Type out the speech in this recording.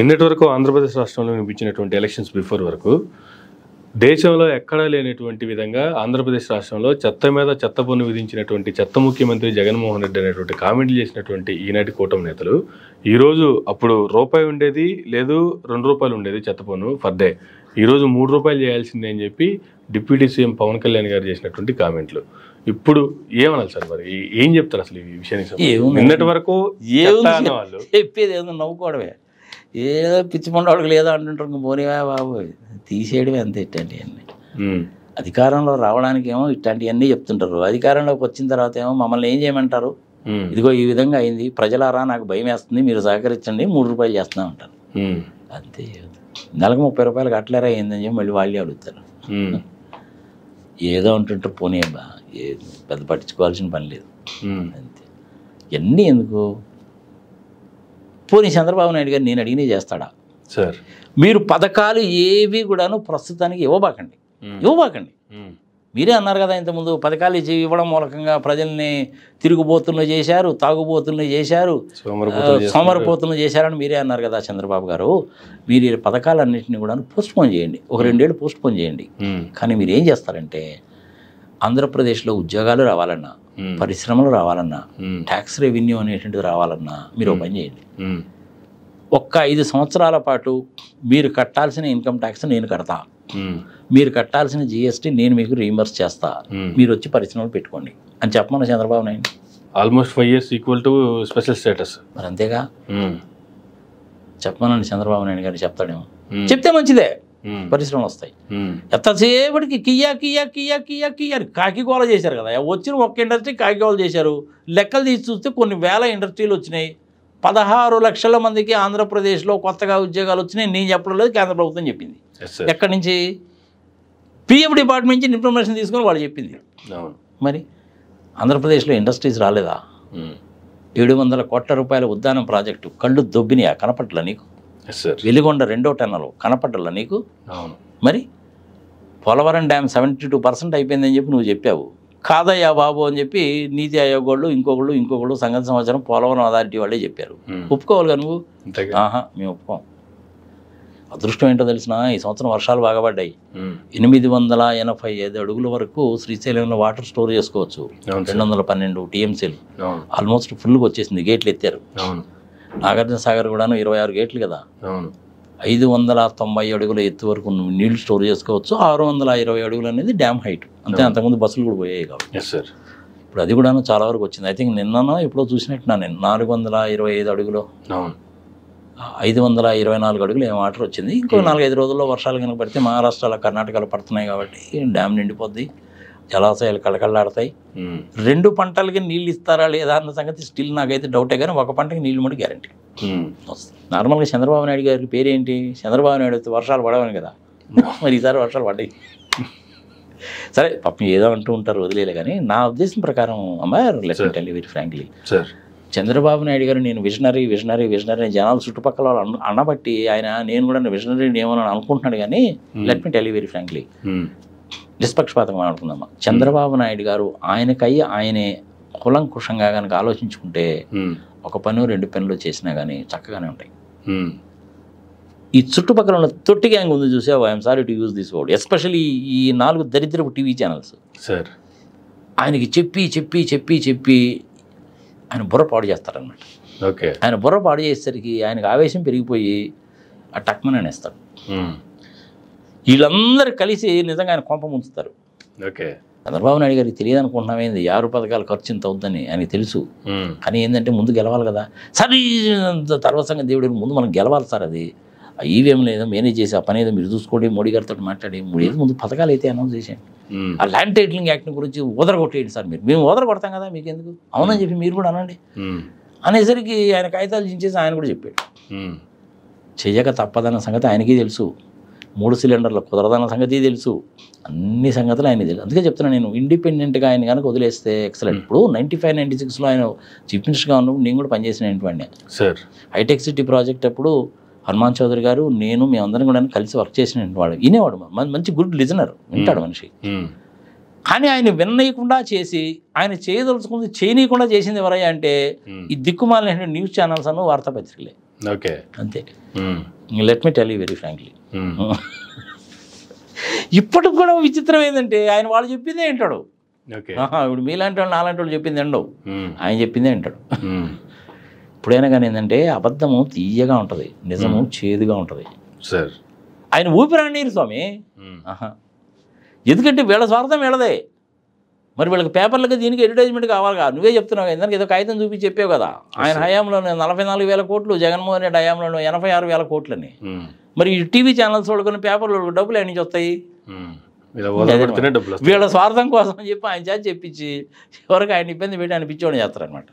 నిన్నటి వరకు ఆంధ్రప్రదేశ్ రాష్ట్రంలో వినిపించినటువంటి ఎలక్షన్స్ బిఫోర్ వరకు దేశంలో ఎక్కడా లేనటువంటి విధంగా ఆంధ్రప్రదేశ్ రాష్ట్రంలో చెత్త మీద చెత్త పన్ను విధించినటువంటి చెత్త ముఖ్యమంత్రి జగన్మోహన్ రెడ్డి అనేటువంటి కామెంట్లు చేసినటువంటి ఈనాటి కూటమి నేతలు ఈరోజు అప్పుడు రూపాయి ఉండేది లేదు 2 రూపాయలు ఉండేది చెత్త పన్ను ఫర్ డే, ఈరోజు 3 రూపాయలు చేయాల్సిందే అని చెప్పి డిప్యూటీ సీఎం పవన్ కళ్యాణ్ గారు చేసినటువంటి కామెంట్లు. ఇప్పుడు ఏమనాలి సార్, మరి ఏం చెప్తారు అసలు ఈ విషయానికి? నిన్నటి వరకు వాళ్ళు చెప్పేది ఏదో నవ్వుకోవడమే, ఏదో పిచ్చి పండుగ లేదో అంటుంటారు. పోనీవా బాబు, తీసేయడమే అంతే. ఇట్లాంటివన్నీ అధికారంలో రావడానికి ఏమో ఇట్లాంటివన్నీ చెప్తుంటారు. అధికారంలోకి వచ్చిన తర్వాత ఏమో మమ్మల్ని ఏం చేయమంటారు, ఇదిగో ఈ విధంగా అయింది, ప్రజలారా నాకు భయం వేస్తుంది, మీరు సహకరించండి, 3 రూపాయలు చేస్తున్నా ఉంటారు అంతే. నెలకు 30 రూపాయలు కట్టలేరా అయిందని చెప్పి మళ్ళీ వాళ్ళే అడుగుతారు. ఏదో అంటుంటారు, పోనీ అబ్బా పెద్ద పట్టించుకోవాల్సిన పని లేదు అంతే. ఇవన్నీ ఎందుకు? పోనీ చంద్రబాబు నాయుడు గారు నేను అడిగినే చేస్తాడా సార్? మీరు పథకాలు ఏవి కూడాను ప్రస్తుతానికి ఇవ్వబాకండి. మీరే అన్నారు కదా ఇంతకుముందు, పథకాలు ఇవ్వడం మూలకంగా ప్రజల్ని తిరుగుబోతులను చేశారు, తాగుబోతులను చేశారు, సోమరపోతులను చేశారని మీరే అన్నారు కదా చంద్రబాబు గారు. మీరు ఈ పథకాలన్నింటినీ కూడా పోస్ట్పోన్ చేయండి, 1-2 ఏళ్ళు పోస్ట్పోన్ చేయండి. కానీ మీరు ఏం చేస్తారంటే ఆంధ్రప్రదేశ్లో ఉద్యోగాలు రావాలన్నా, పరిశ్రమలు రావాలన్నా, ట్యాక్స్ రెవెన్యూ అనేటువంటిది రావాలన్నా మీరు పని చేయండి. ఒక్క 5 సంవత్సరాల పాటు మీరు కట్టాల్సిన ఇన్కమ్ ట్యాక్స్ నేను కడతా, మీరు కట్టాల్సిన జిఎస్టీ నేను మీకు రీయింబర్స్ చేస్తా, మీరు వచ్చి పరిశ్రమలు పెట్టుకోండి అని చెప్పమన్న Chandrababu Naidu. Almost 5 years equal to special status. మరి అంతేగా చెప్పమనండి చంద్రబాబు నాయుడు గారు. చెప్తాడేమో, చెప్తే మంచిదే, పరిశ్రమలు వస్తాయి. ఎంతసేపటికి Kia Kia Kia Kia Kia కాకిగోళ చేశారు కదా. వచ్చిన ఒక్క ఇండస్ట్రీ కాకిగోళ చేశారు. లెక్కలు తీసి చూస్తే కొన్ని వేల ఇండస్ట్రీలు వచ్చినాయి. 16 లక్షల మందికి ఆంధ్రప్రదేశ్లో కొత్తగా ఉద్యోగాలు వచ్చినాయి. నేను చెప్పడం లేదు, కేంద్ర ప్రభుత్వం చెప్పింది. ఎక్కడి నుంచి? పిఎఫ్ డిపార్ట్మెంట్ నుంచి ఇన్ఫర్మేషన్ తీసుకొని వాళ్ళు చెప్పింది. మరి ఆంధ్రప్రదేశ్లో ఇండస్ట్రీస్ రాలేదా? 700 కోట్ల రూపాయల ఉద్యానం ప్రాజెక్టు కళ్ళు దొబ్బినాయా? కనపట్ల నీకు? వెలిగొండ 2వ టన్నలు కనపట్ల నీకు? మరి పోలవరం డ్యామ్ 72% అయిపోయిందని చెప్పి నువ్వు చెప్పావు. కాదయ్యా బాబు అని చెప్పి నీతి ఆయోగ్ వాళ్ళు ఇంకొకళ్ళు సంగతి సంవత్సరం పోలవరం అథారిటీ వాళ్ళే చెప్పారు. ఒప్పుకోవాలిగా నువ్వు? మేము ఒప్పుకోం. అదృష్టం ఏంటో తెలిసిన, ఈ సంవత్సరం వర్షాలు బాగా పడ్డాయి. 885 అడుగుల వరకు శ్రీశైలంలో వాటర్ స్టోర్ చేసుకోవచ్చు. 212 టీఎంసీలు ఆల్మోస్ట్ ఫుల్గా వచ్చేసింది. గేట్లు ఎత్తారు. నాగార్జున సాగర్ కూడాను 26 గేట్లు కదా. 590 అడుగుల ఎత్తు వరకు నీళ్లు స్టోర్ చేసుకోవచ్చు. 620 అడుగులు అనేది డ్యామ్ హైట్ అంతే. అంతకుముందు బస్సులు కూడా పోయాయి కాబట్టి ఇప్పుడు అది కూడాను చాలా వరకు వచ్చింది. ఐ థింక్ నిన్ననో ఎప్పుడో చూసినట్టున్నా నేను 425 అడుగులు 524 అడుగులు ఏం వాటర్ వచ్చింది. ఇంకో 4-5 రోజుల్లో వర్షాలు కనుక పడితే మహారాష్ట్రలో కర్ణాటకలో పడుతున్నాయి కాబట్టి డ్యామ్ నిండిపోద్ది, జలాశయాలు కళకళలాడతాయి. 2 పంటలకి నీళ్ళు ఇస్తారా లేదా అన్న సంగతి స్టిల్ నాకైతే డౌటే, కానీ ఒక పంటకి నీళ్ళు మటు గ్యారంటీ వస్తుంది. నార్మల్గా చంద్రబాబు నాయుడు గారికి పేరేంటి? చంద్రబాబు నాయుడు అయితే వర్షాలు పడవని కదా. మరి ఈసారి వర్షాలు పడ్డాయి. సరే పాపం ఏదో అంటూ ఉంటారు, వదిలేలే. కానీ నా ఉద్దేశం ప్రకారం let me tell you very frankly, Chandrababu Naidu గారు నేను విజనరీ జనాలు చుట్టుపక్కల వాళ్ళు అనబట్టి నేను కూడా విజనరీ ఏమో అనుకుంటున్నాడు. కానీ let me tell you very frankly, నిష్పక్షపాతంగా అనుకుందామా, చంద్రబాబు నాయుడు గారు ఆయనే కులంకుషంగా కనుక ఆలోచించుకుంటే 1 పని 2 పనులు చేసినా కానీ చక్కగానే ఉంటాయి. ఈ చుట్టుపక్కల ఉన్న తొట్టి గ్యాంగ్ ఉంది చూసావు, I'm sorry to use this word, especially ఈ 4 దరిద్రపు టీవీ ఛానల్స్ సార్ ఆయనకి చెప్పి ఆయన బుర్ర పాడు చేస్తారనమాట. ఆయన బుర్ర పాడు చేసేసరికి ఆయనకు ఆవేశం పెరిగిపోయి ఆ టక్మని అనేస్తాడు. వీళ్ళందరూ కలిసి నిజంగా ఆయన కొంప ముంచుతారు. చంద్రబాబు నాయుడు గారికి తెలియదు అనుకుంటున్నామేంది 50 పథకాలు ఖర్చు ఇంత అవుద్దని ఆయనకి తెలుసు. కానీ ఏంటంటే ముందు గెలవాలి కదా సార్. తర్వాత సంగతి దేవుడి ముందు మనం గెలవాలి సార్. అది ఈవీఎం లేదో మేనేజ్ చేసి ఆ పని ఏదో మీరు చూసుకోండి, మోడీ గారితో మాట్లాడి 3 ఏళ్ళు ముందు పథకాలు అయితే అనౌన్స్ చేసేయండి. ఆ ల్యాండ్ టైటిలింగ్ యాక్ట్ గురించి ఓదరగొట్టేయండి సార్. మేము ఓదరగొడతాం కదా, మీకు ఎందుకు అవునని చెప్పి మీరు కూడా అనండి అనేసరికి ఆయన కాగితాలు చించేసి ఆయన కూడా చెప్పాడు. చెయ్యక తప్పదన్న సంగతి ఆయనకి తెలుసు, 3 సిలిండర్లు కుదరదన్న సంగతి తెలుసు, అన్ని సంగతులు ఆయన తెలుసు. అందుకే చెప్తున్నాను నేను, ఇండిపెండెంట్గా ఆయన కనుక వదిలేస్తే ఎక్సలెంట్. ఇప్పుడు 95-96లో ఆయన చీఫ్ మినిస్టర్గా ఉన్నప్పుడు నేను కూడా పనిచేసినటువంటి సార్ హైటెక్ సిటీ ప్రాజెక్ట్ అప్పుడు హనుమాన్ చౌదరి గారు మేమందరం కూడా కలిసి వర్క్ చేసినటువంటి వాడు. వినేవాడు, మంచి గుడ్ లిజనర్, వింటాడు మనిషి. కానీ ఆయన విననీయకుండా చేసి ఆయన చేయదలుచుకుంది చేయనీయకుండా చేసింది ఎవరయ్యా అంటే ఈ దిక్కుమాలిన న్యూస్ ఛానల్స్ అను వార్తాపత్రికలే. ఓకే. అంతే. Let me tell you very frankly. ఇప్పటికి కూడా విచిత్రం ఏంటంటే ఆయన వాళ్ళు చెప్పిందే వింటాడు. ఇప్పుడు మీలాంటి వాళ్ళు నాలాంటి వాళ్ళు చెప్పింది ఎండవు, ఆయన చెప్పిందే వింటాడు. ఇప్పుడైనా కానీ ఏంటంటే అబద్ధము తీయగా ఉంటుంది, నిజము చేదుగా ఉంటుంది సార్. ఆయన ఊపిరాడనీరు స్వామి. ఎందుకంటే వీళ్ళ స్వార్థం వీళ్ళదే. మరి వీళ్ళకి పేపర్లకి దీనికి అడ్వర్టైజ్మెంట్ కావాలి కదా. నువ్వే చెప్తున్నావు ఎందుకంటే ఏదో కాగితం చూపించి చెప్పావు కదా. ఆయన హయాంలో 44,000 కోట్లు, జగన్మోహన్ రెడ్డి హయాంలో 86,000 కోట్లని. మరి టీవీ ఛానల్స్ వాళ్ళకున్న పేపర్లు డబ్బులు ఎన్ని నుంచి వస్తాయి? వీళ్ళ స్వార్థం కోసం అని చెప్పి ఆయన చేత చెప్పించి ఎవరికి ఆయన ఇబ్బంది పెట్టి అనిపించేవాడు చేస్తారనమాట.